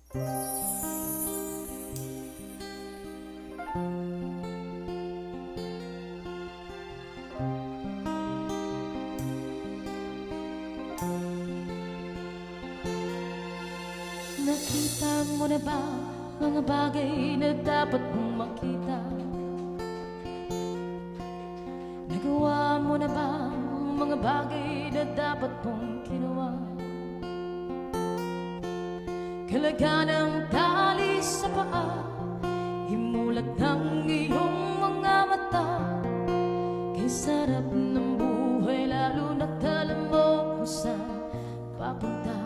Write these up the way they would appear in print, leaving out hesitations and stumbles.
Nakita mo na ba mga bagay na dapat mong makita? Nagawa mo na ba mga bagay na dapat mong ginawa? Kalaga ng tali sa paa, himulat ng iyong mga mata. Kay sarap ng buhay, lalo na't alam mo kung saan papunta.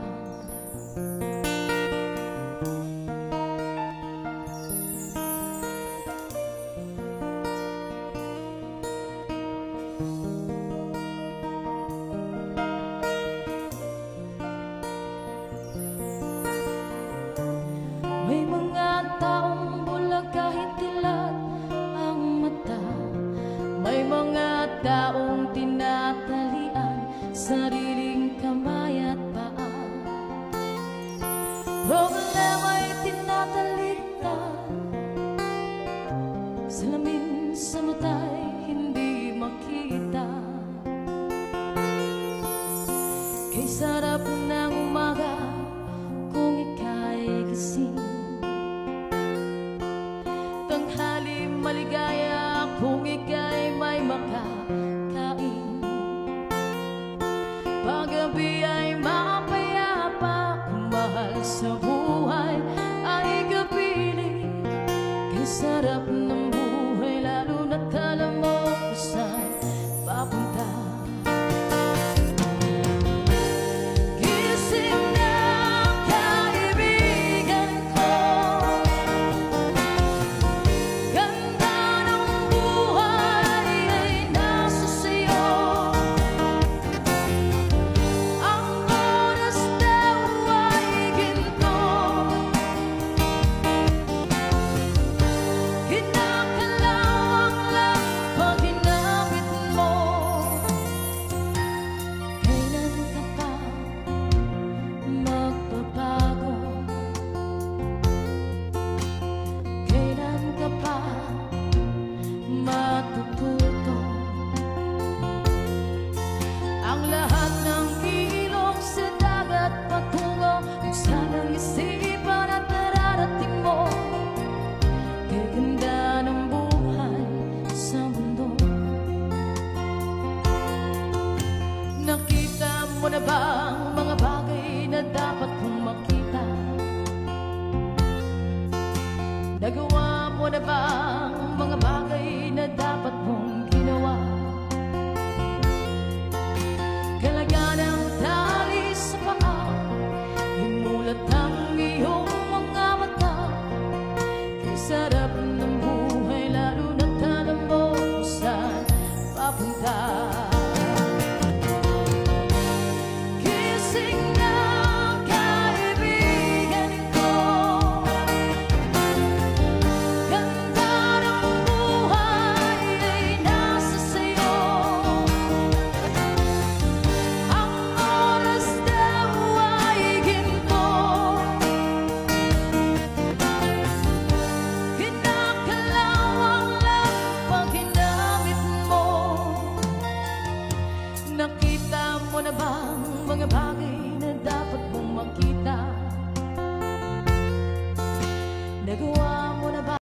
May mga taong bulag kahit dilat ang mata. May mga taong tinatalian sariling kamay at paa. Problema'y tinatalitan, salamin sa mata'y hindi makita. Kay sarap ng umaga kung ika'y gising, tanghali maligaya kung ika'y may makakain. Paggabi ay mapayapa kung mahal sa buhay ay kapiling. Kay sarap ng buhay, lalo na't alam mo kung saan papunta. Ang lahat ng ilog sa dagat patungo kung saan ang isipan at nararating mo. Kay ganda ng buhay sa mundo. Nakita mo na ba ang mga bagay na dapat mong makita? Nagawa mo na ba ang mga bagay na dapat mong ginawa? Kalaga ng tali sa paa, himulat ang iyong mga mata. Kay sarap ng buhay, lalo na't alam mo kung saan papunta. Nakita mo na ba ang mga bagay na dapat mong makita? Nagawa mo